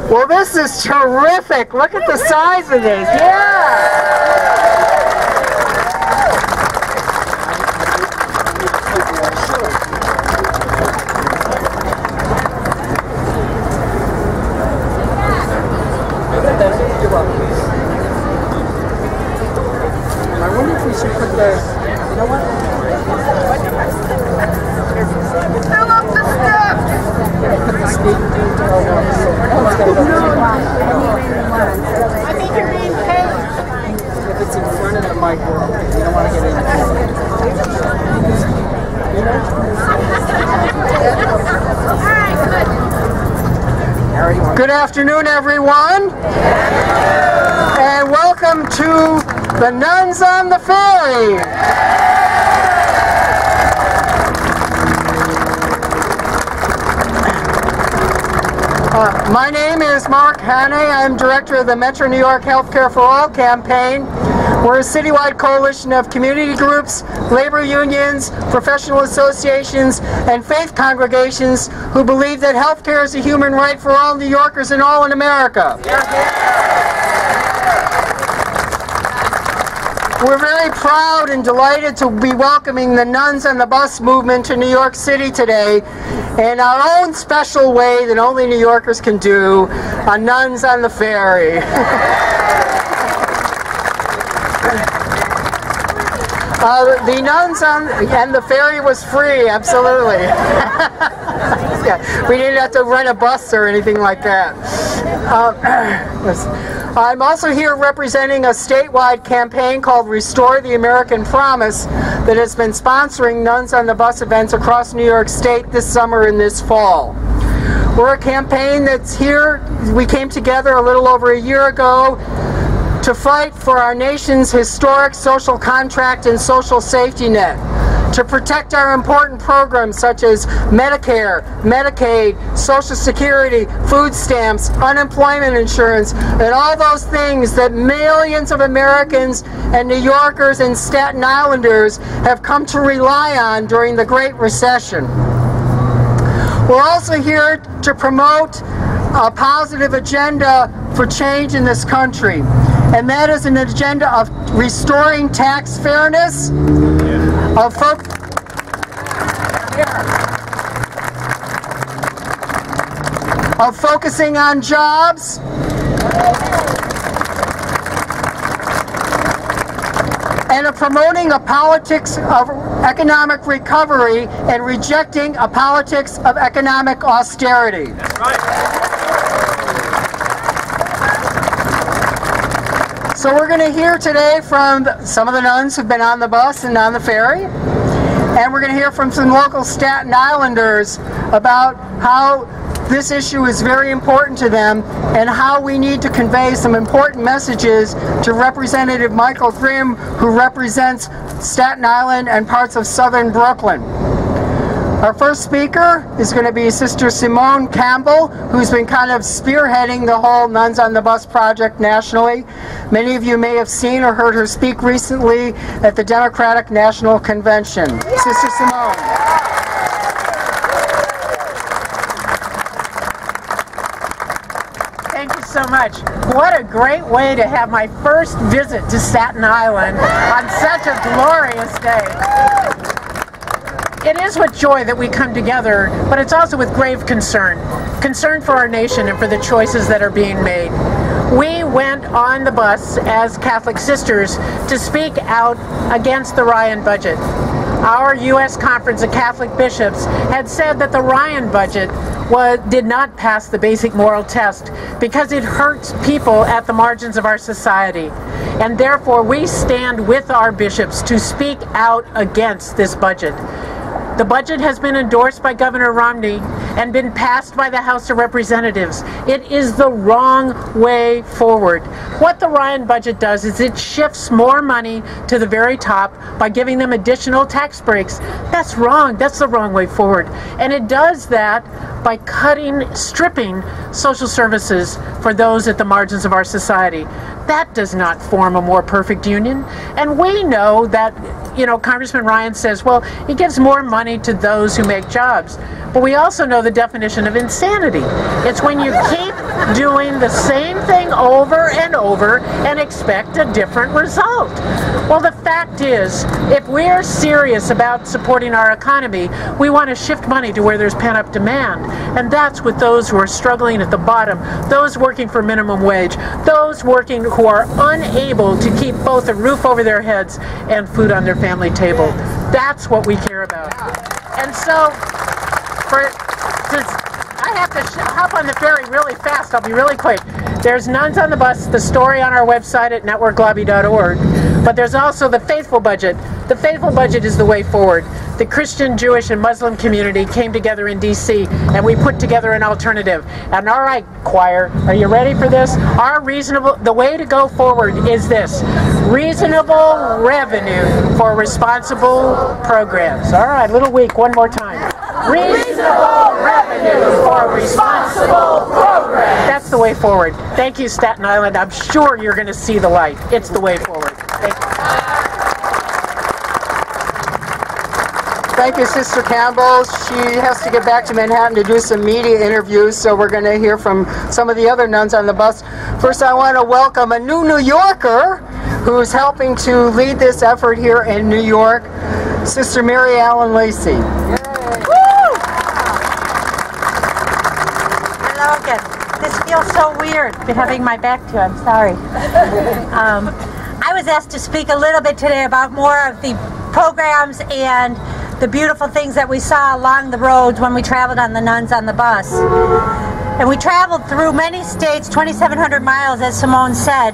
Well, this is terrific. Look at the size of this. Yeah. I wonder if we should put the, you know what? Fill up the steps! Put the speed. I think you're being paid. If it's in front of the mic, you don't want to get in the Good afternoon, everyone. And welcome to the Nuns on the Ferry. My name is Mark Hannay. I'm director of the Metro New York Healthcare for All campaign. We're a citywide coalition of community groups, labor unions, professional associations, and faith congregations who believe that healthcare is a human right for all New Yorkers and all in America. We're very proud and delighted to be welcoming the Nuns on the Bus movement to New York City today in our own special way that only New Yorkers can do, on Nuns on the Ferry. The Nuns and the ferry was free, absolutely. Yeah, we didn't have to rent a bus or anything like that. I'm also here representing a statewide campaign called Restore the American Promise that has been sponsoring Nuns on the Bus events across New York State this summer and this fall. We're a campaign that's here. We came together a little over a year ago to fight for our nation's historic social contract and social safety net, to protect our important programs such as Medicare, Medicaid, Social Security, food stamps, unemployment insurance, and all those things that millions of Americans and New Yorkers and Staten Islanders have come to rely on during the Great Recession. We're also here to promote a positive agenda for change in this country, and that is an agenda of restoring tax fairness, of focusing on jobs, and of promoting a politics of economic recovery and rejecting a politics of economic austerity. That's right. So we're going to hear today from some of the nuns who've been on the bus and on the ferry, and we're going to hear from some local Staten Islanders about how this issue is very important to them and how we need to convey some important messages to Representative Michael Grimm, who represents Staten Island and parts of southern Brooklyn. Our first speaker is going to be Sister Simone Campbell, who's been kind of spearheading the whole Nuns on the Bus project nationally. Many of you may have seen or heard her speak recently at the Democratic National Convention. Sister Simone. Thank you so much. What a great way to have my first visit to Staten Island on such a glorious day. It is with joy that we come together, but it's also with grave concern. Concern for our nation and for the choices that are being made. We went on the bus as Catholic sisters to speak out against the Ryan budget. Our U.S. Conference of Catholic Bishops had said that the Ryan budget did not pass the basic moral test because it hurts people at the margins of our society. And therefore we stand with our bishops to speak out against this budget. The budget has been endorsed by Governor Romney and been passed by the House of Representatives. It is the wrong way forward. What the Ryan budget does is it shifts more money to the very top by giving them additional tax breaks. That's wrong. That's the wrong way forward. And it does that by stripping social services for those at the margins of our society. That does not form a more perfect union. And we know that, Congressman Ryan says, well, he gives more money to those who make jobs. But we also know the definition of insanity. It's when you keep doing the same thing over and over and expect a different result. Well, the fact is, if we're serious about supporting our economy, we want to shift money to where there's pent-up demand. And that's with those who are struggling at the bottom, those working for minimum wage, those working who are unable to keep both a roof over their heads and food on their family table. That's what we care about. And so, I have to hop on the ferry really fast. I'll be really quick. There's Nuns on the Bus, the story on our website at networklobby.org. But there's also the Faithful Budget. The Faithful Budget is the way forward. The Christian, Jewish, and Muslim community came together in D.C. and we put together an alternative. And all right, choir, are you ready for this? The way to go forward is this: reasonable revenue for responsible programs. All right, little weak, one more time. Reasonable revenue for responsible programs. That's the way forward. Thank you, Staten Island. I'm sure you're going to see the light. It's the way forward. Thank you. Thank you, Sister Campbell. She has to get back to Manhattan to do some media interviews, so we're going to hear from some of the other nuns on the bus. First, I want to welcome a new New Yorker who's helping to lead this effort here in New York, Sister Mary Ellen Lacey. Hello again. This feels so weird, having my back to you. I'm sorry. I was asked to speak a little bit today about more of the programs and the beautiful things that we saw along the roads when we traveled on the Nuns on the Bus. And we traveled through many states, 2,700 miles, as Simone said.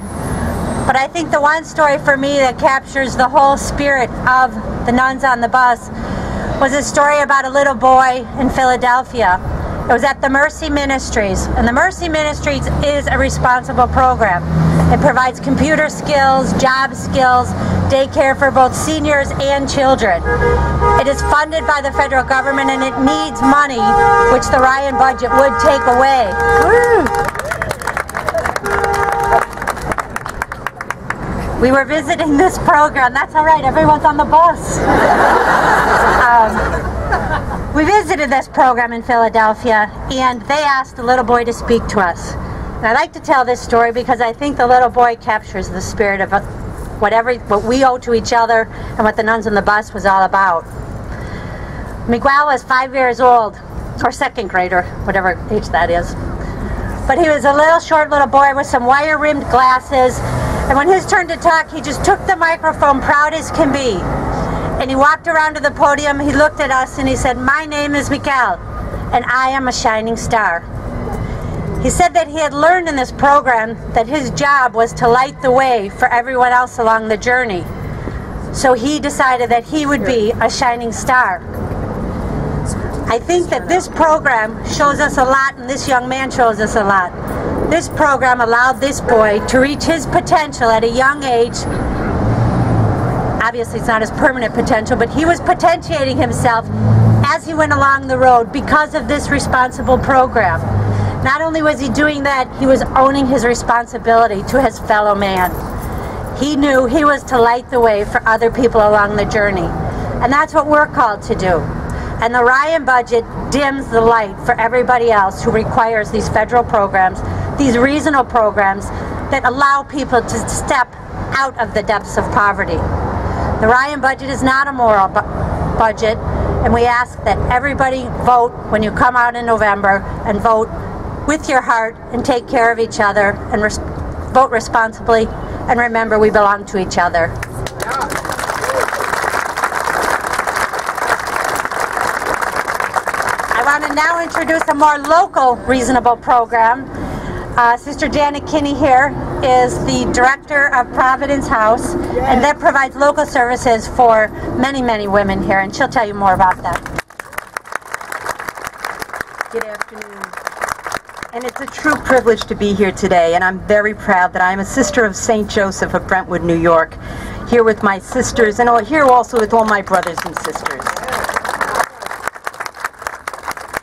But I think the one story for me that captures the whole spirit of the Nuns on the Bus was a story about a little boy in Philadelphia. It was at the Mercy Ministries, and the Mercy Ministries is a responsible program. It provides computer skills, job skills, daycare for both seniors and children. It is funded by the federal government and it needs money, which the Ryan budget would take away. We were visiting this program. That's all right, everyone's on the bus. We visited this program in Philadelphia, and they asked the little boy to speak to us. And I like to tell this story because I think the little boy captures the spirit of what we owe to each other and what the Nuns on the Bus was all about. Miguel was 5 years old, or second grader, whatever age that is. But he was a little short little boy with some wire-rimmed glasses, and when his turn to talk, he just took the microphone, proud as can be. And he walked around to the podium, he looked at us, and he said, "My name is Miguel, and I am a shining star." He said that he had learned in this program that his job was to light the way for everyone else along the journey. So he decided that he would be a shining star. I think that this program shows us a lot, and this young man shows us a lot. This program allowed this boy to reach his potential at a young age. Obviously it's not his permanent potential, but he was potentiating himself as he went along the road because of this responsible program. Not only was he doing that, he was owning his responsibility to his fellow man. He knew he was to light the way for other people along the journey. And that's what we're called to do. And the Ryan budget dims the light for everybody else who requires these federal programs, these regional programs that allow people to step out of the depths of poverty. The Ryan budget is not a moral budget, and we ask that everybody vote when you come out in November, and vote with your heart and take care of each other and vote responsibly, and remember we belong to each other. I want to now introduce a more local reasonable program. Sister Janet Kinney here is the director of Providence House, and that provides local services for many, many women here, and she'll tell you more about that. Good afternoon. And it's a true privilege to be here today, and I'm very proud that I'm a sister of St. Joseph of Brentwood, New York, here with my sisters, and here also with all my brothers and sisters.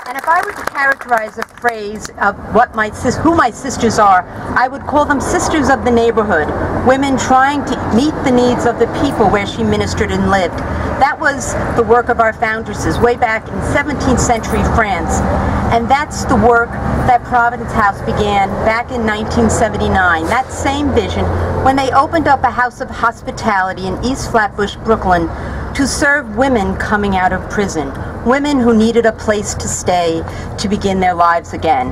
And if I were to characterize the phrase of who my sisters are, I would call them sisters of the neighborhood, women trying to meet the needs of the people where she ministered and lived. That was the work of our foundresses way back in 17th century France. And that's the work that Providence House began back in 1979. That same vision when they opened up a house of hospitality in East Flatbush, Brooklyn, to serve women coming out of prison, women who needed a place to stay to begin their lives again.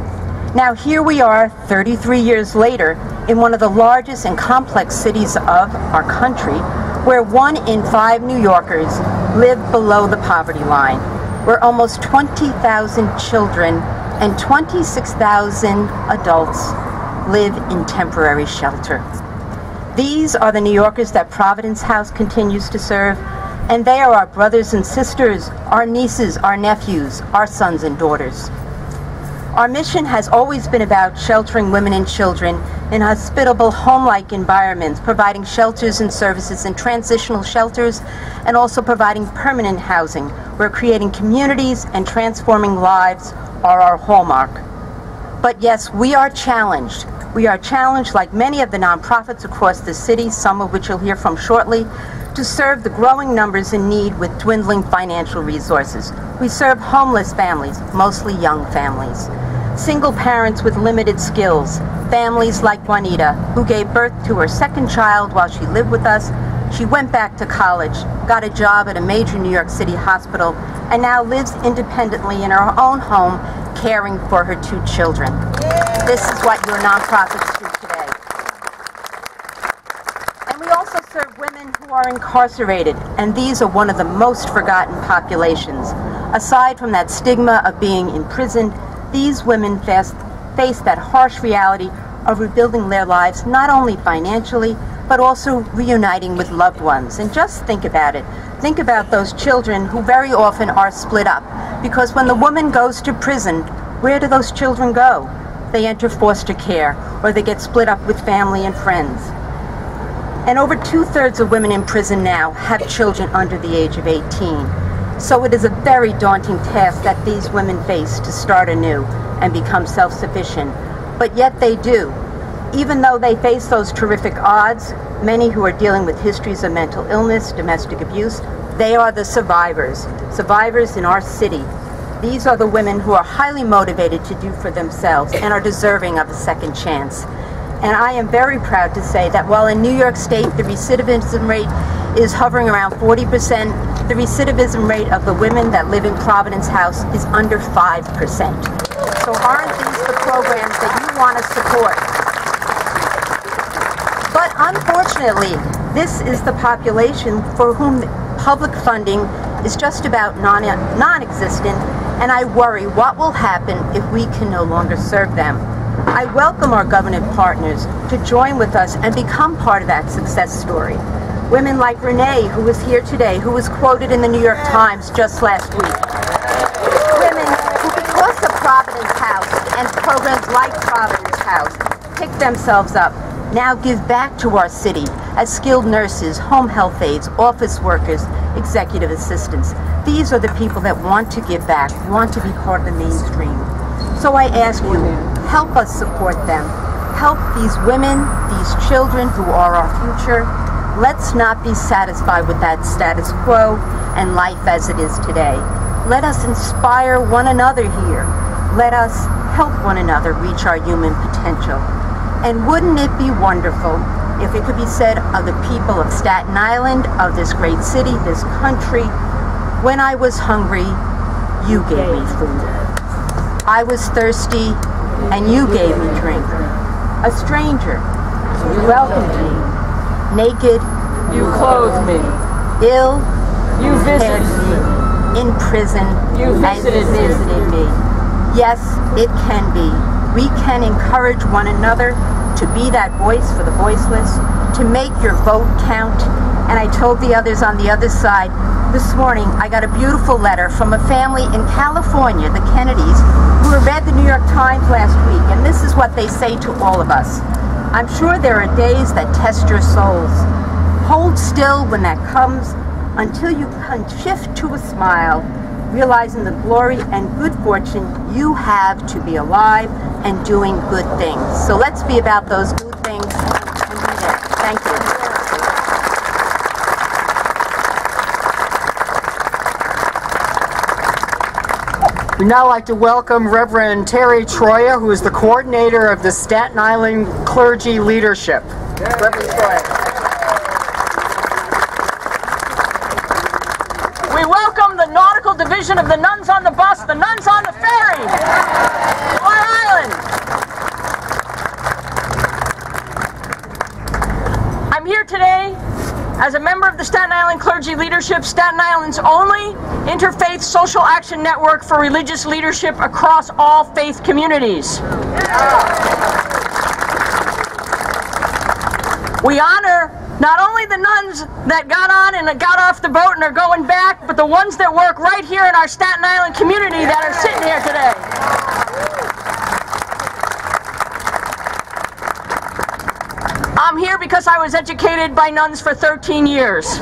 Now here we are 33 years later in one of the largest and complex cities of our country, where 1 in 5 New Yorkers live below the poverty line, where almost 20,000 children and 26,000 adults live in temporary shelter. These are the New Yorkers that Providence House continues to serve, and they are our brothers and sisters, our nieces, our nephews, our sons and daughters. Our mission has always been about sheltering women and children in hospitable, home-like environments, providing shelters and services in transitional shelters, and also providing permanent housing, where creating communities and transforming lives are our hallmark. But yes, we are challenged. We are challenged, like many of the nonprofits across the city, some of which you'll hear from shortly, to serve the growing numbers in need with dwindling financial resources. We serve homeless families, mostly young families, single parents with limited skills, families like Juanita, who gave birth to her second child while she lived with us. She went back to college, got a job at a major New York City hospital, and now lives independently in her own home, caring for her 2 children. This is what your nonprofits do today. And we also serve women who are incarcerated, and these are one of the most forgotten populations. Aside from that stigma of being imprisoned, these women face that harsh reality of rebuilding their lives, not only financially, but also reuniting with loved ones. And just think about it. Think about those children who very often are split up, because when the woman goes to prison, where do those children go? They enter foster care, or they get split up with family and friends. And over 2/3 of women in prison now have children under the age of 18. So it is a very daunting task that these women face to start anew and become self-sufficient. But yet they do. Even though they face those terrific odds, many who are dealing with histories of mental illness, domestic abuse, they are the survivors in our city. These are the women who are highly motivated to do for themselves and are deserving of a second chance. And I am very proud to say that while in New York State the recidivism rate is hovering around 40%, the recidivism rate of the women that live in Providence House is under 5%. So aren't these the programs that you want to support? But unfortunately, this is the population for whom public funding is just about non-existent, and I worry what will happen if we can no longer serve them. I welcome our government partners to join with us and become part of that success story. Women like Renee, who was here today, who was quoted in the New York Times just last week. Women who, because of Providence House and programs like Providence House, pick themselves up, now give back to our city as skilled nurses, home health aides, office workers, executive assistants. These are the people that want to give back, want to be part of the mainstream. So I ask you, help us support them. Help these women, these children who are our future. Let's not be satisfied with that status quo and life as it is today. Let us inspire one another here. Let us help one another reach our human potential. And wouldn't it be wonderful if it could be said of the people of Staten Island, of this great city, this country, when I was hungry, you gave me food. I was thirsty, and you gave me drink. A stranger, you welcomed me. Naked, you clothed me. Ill, You visited me. In prison, You visited me. Yes, it can be. We can encourage one another to be that voice for the voiceless, to make your vote count. And I told the others on the other side, this morning I got a beautiful letter from a family in California, the Kennedys, who read the New York Times last week, and this is what they say to all of us. I'm sure there are days that test your souls. Hold still when that comes until you can shift to a smile. realizing the glory and good fortune you have to be alive and doing good things. So let's be about those good things and be there. Thank you. We'd now like to welcome Reverend Terry Troya, who is the coordinator of the Staten Island Clergy Leadership. Reverend Troya. We welcome the Nautical Division of the Nuns on the Bus, the Nuns on the Ferry, Long Island. I'm here today as a member of the Staten Island Clergy Leadership, Staten Island's only interfaith social action network for religious leadership across all faith communities. We honor not only the nuns that got on and got off the boat and are going back, but the ones that work right here in our Staten Island community that are sitting here today. I'm here because I was educated by nuns for 13 years.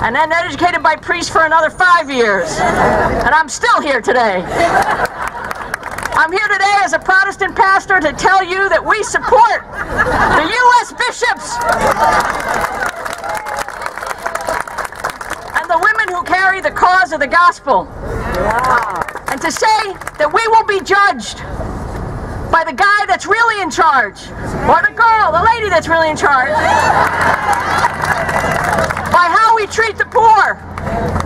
And then educated by priests for another 5 years. And I'm still here today. I'm here today as a Protestant pastor to tell you that we support the U.S. bishops and the women who carry the cause of the gospel. And to say that we will be judged by the guy that's really in charge, or the girl, the lady that's really in charge, by how we treat the poor.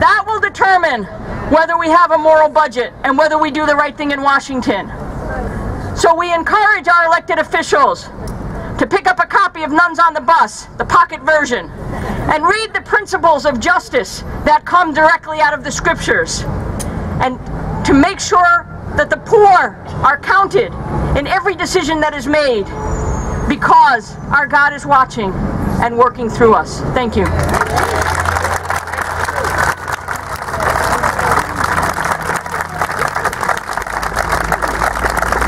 That will determine whether we have a moral budget and whether we do the right thing in Washington. So we encourage our elected officials to pick up a copy of Nuns on the Bus, the pocket version, and read the principles of justice that come directly out of the scriptures, and to make sure that the poor are counted in every decision that is made, because our God is watching and working through us. Thank you.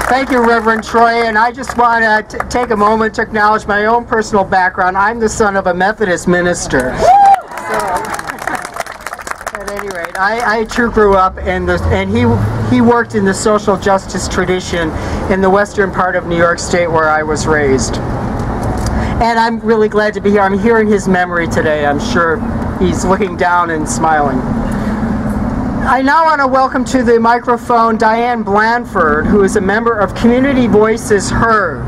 Thank you, Reverend Troy, and I just want to take a moment to acknowledge my own personal background. I'm the son of a Methodist minister. At any rate, I too grew up in the, and he worked in the social justice tradition in the western part of New York State where I was raised. And I'm really glad to be here. I'm here in his memory today. I'm sure he's looking down and smiling. I now want to welcome to the microphone Diane Blanford, who is a member of Community Voices Heard,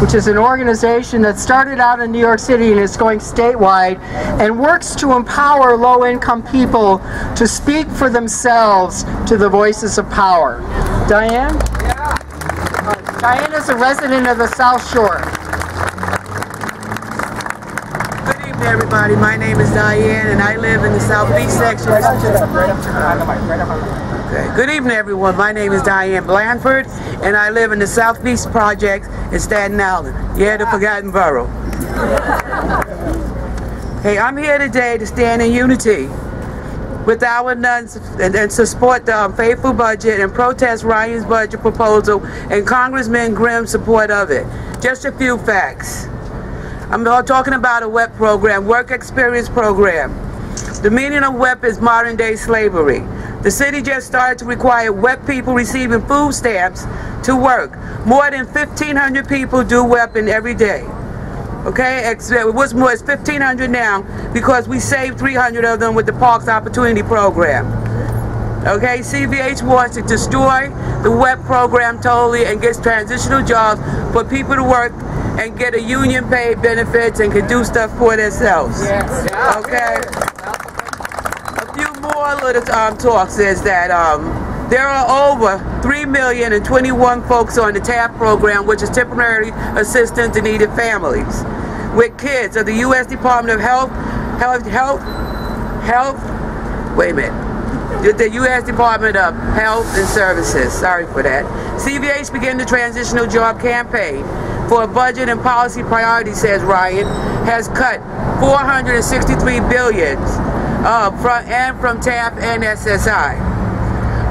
which is an organization that started out in New York City and is going statewide and works to empower low-income people to speak for themselves to the voices of power. Diane? Yeah. Diane is a resident of the South Shore. Good evening, everybody. My name is Diane, and I live in the southeast section. Okay. Good evening, everyone. My name is Diane Blanford, and I live in the Southeast Project in Staten Island. Yeah, the forgotten borough. Hey, I'm here today to stand in unity with our nuns and to support the faithful budget and protest Ryan's budget proposal and Congressman Grimm's support of it. Just a few facts. I'm talking about a WEP program, work experience program. The meaning of WEP is modern day slavery. The city just started to require WEP people receiving food stamps to work. More than 1,500 people do WEP in every day. Okay, it was more, it's 1,500 now because we saved 300 of them with the Parks Opportunity Program. Okay, CVH wants to destroy the WEP program totally and gets transitional jobs for people to work and get a union paid benefits and can do stuff for themselves. Yes. Okay. A few more little talks is that there are over 3,021,000 folks on the TAP program, which is temporary assistance to needed families, with kids of the U.S. Department of the U.S. Department of Health and Services. Sorry for that. CVH began the transitional job campaign for a budget and policy priority, says Ryan, has cut $463 billion from TAP and SSI.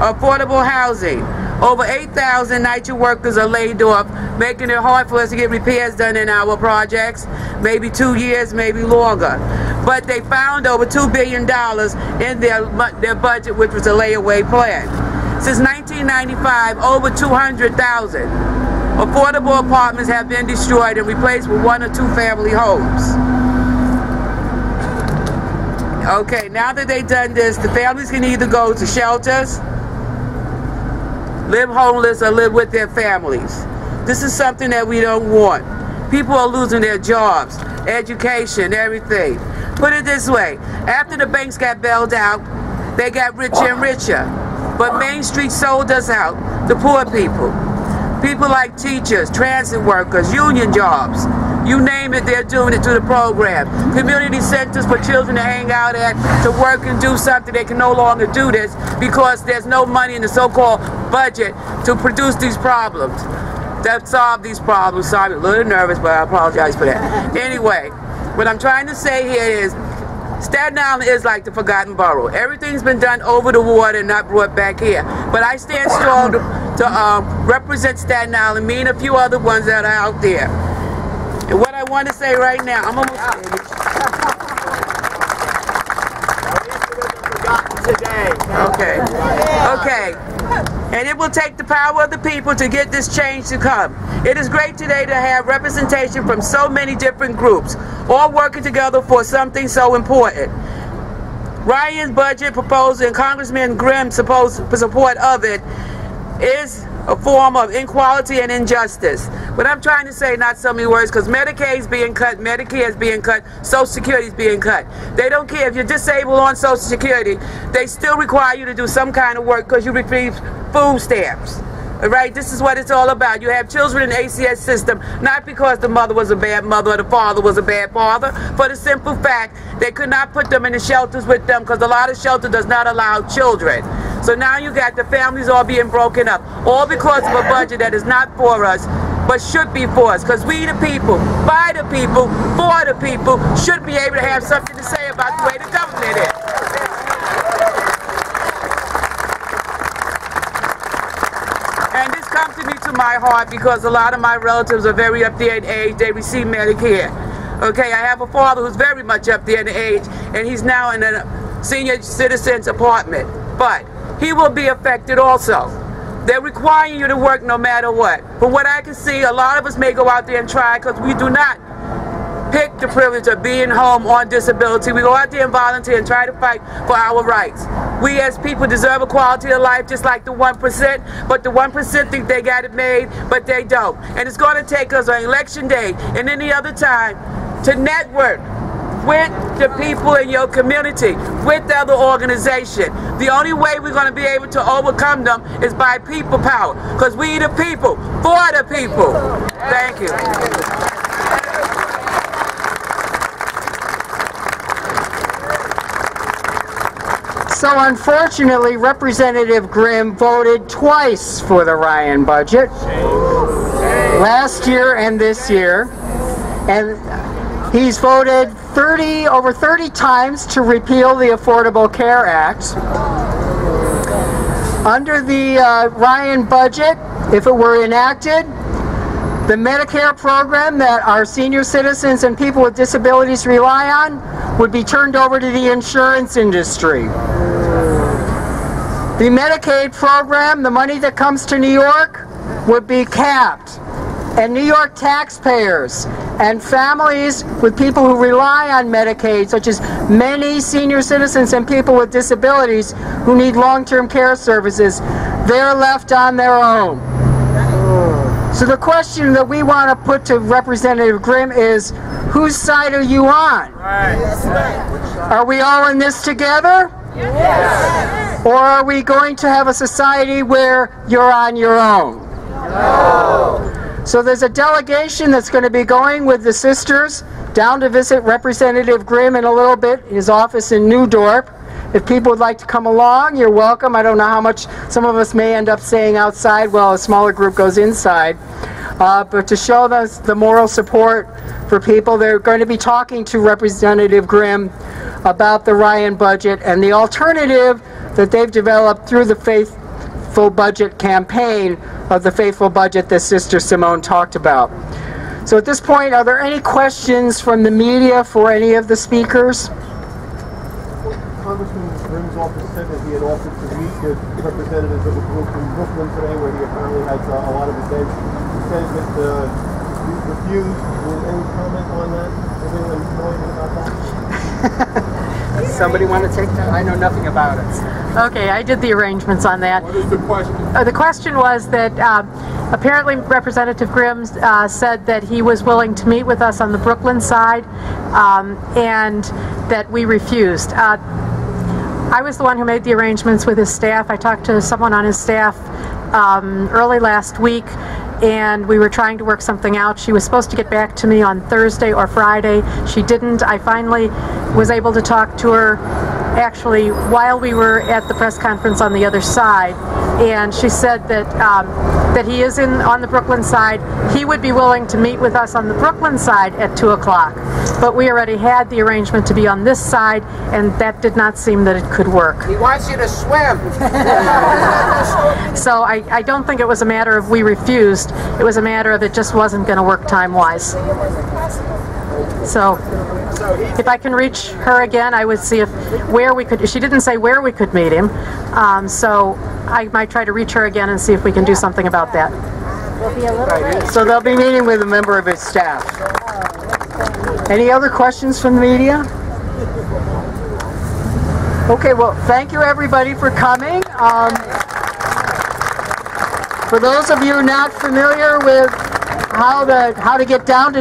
Affordable housing. Over 8,000 night workers are laid off, making it hard for us to get repairs done in our projects, maybe 2 years, maybe longer. But they found over $2 billion in their budget, which was a layaway plan. Since 1995, over 200,000 affordable apartments have been destroyed and replaced with 1 or 2 family homes. Okay, now that they've done this, the families can either go to shelters, live homeless, or live with their families. This is something that we don't want. People are losing their jobs, education, everything. Put it this way, after the banks got bailed out, they got richer and richer. But Main Street sold us out, the poor people. People like teachers, transit workers, union jobs. You name it, they're doing it through the program. Community centers for children to hang out at, to work and do something. They can no longer do this because there's no money in the so-called budget to produce these problems, that solve these problems. Sorry, I'm a little nervous, but I apologize for that. Anyway, what I'm trying to say here is Staten Island is like the forgotten borough. Everything's been done over the water and not brought back here. But I stand strong to represent Staten Island, me and a few other ones that are out there. And what I want to say right now, I'm almost finished. Okay. Okay. And it will take the power of the people to get this change to come. It is great today to have representation from so many different groups, all working together for something so important. Ryan's budget proposal and Congressman Grimm's support of it is a form of inequality and injustice. What I'm trying to say, not so many words, because Medicaid is being cut, Medicare is being cut, Social Security is being cut. They don't care if you're disabled on Social Security, they still require you to do some kind of work because you receive food stamps. All right, this is what it's all about. You have children in the ACS system, not because the mother was a bad mother or the father was a bad father, for the simple fact they could not put them in the shelters with them because a lot of shelter does not allow children. So now you got the families all being broken up, all because of a budget that is not for us, but should be for us, because we the people, by the people, for the people, should be able to have something to say about the way the government is. And this comes to my heart because a lot of my relatives are very up there in age. They receive Medicare. Okay, I have a father who's very much up there in age, and he's now in a senior citizen's apartment. But he will be affected also. They're requiring you to work no matter what. But what I can see, a lot of us may go out there and try because we do not pick the privilege of being home on disability. We go out there and volunteer and try to fight for our rights. We as people deserve a quality of life just like the 1%, but the 1% think they got it made, but they don't. And it's going to take us on election day and any other time to network with the people in your community, with the other organization. The only way we're going to be able to overcome them is by people power, because we the people, for the people. Thank you. So unfortunately, Representative Grimm voted twice for the Ryan budget, last year and this year, and he's voted over 30 times to repeal the Affordable Care Act. Under the Ryan budget, if it were enacted, the Medicare program that our senior citizens and people with disabilities rely on would be turned over to the insurance industry. The Medicaid program, the money that comes to New York, would be capped. And New York taxpayers and families with people who rely on Medicaid, such as many senior citizens and people with disabilities who need long-term care services, they're left on their own. So the question that we want to put to Representative Grimm is, whose side are you on? Are we all in this together? Yes. Or are we going to have a society where you're on your own? No. So there's a delegation that's going to be going with the sisters down to visit Representative Grimm in a little bit, his office in New Dorp. If people would like to come along, you're welcome. I don't know how much some of us may end up staying outside while a smaller group goes inside. But to show us the moral support for people, they're going to be talking to Representative Grimm about the Ryan budget and the alternative that they've developed through the Faithful Budget campaign of the Faithful Budget that Sister Simone talked about. So at this point, are there any questions from the media for any of the speakers? Congressman Grimm's office said that he had offered to meet with representatives of a group in Brooklyn today where he apparently has a lot of events. He says that he refused. Any comment on that? Anyone know anything about that? Somebody want to take that? I know nothing about it. Okay, I did the arrangements on that. What is the question? The question was that apparently Representative Grimm said that he was willing to meet with us on the Brooklyn side and that we refused. I was the one who made the arrangements with his staff. I talked to someone on his staff early last week, and we were trying to work something out. She was supposed to get back to me on Thursday or Friday. She didn't. I finally was able to talk to her actually while we were at the press conference on the other side, and she said that that he is on the Brooklyn side. He would be willing to meet with us on the Brooklyn side at 2 o'clock, but we already had the arrangement to be on this side, and that did not seem that it could work. He wants you to swim. So I don't think it was a matter of we refused. It was a matter of it just wasn't going to work time-wise. So if I can reach her again, I would see where we could. She didn't say where we could meet him, so I might try to reach her again and see if we can do something about that. So they'll be meeting with a member of his staff. Any other questions from the media? Okay, well, thank you everybody for coming. For those of you not familiar with how to get down to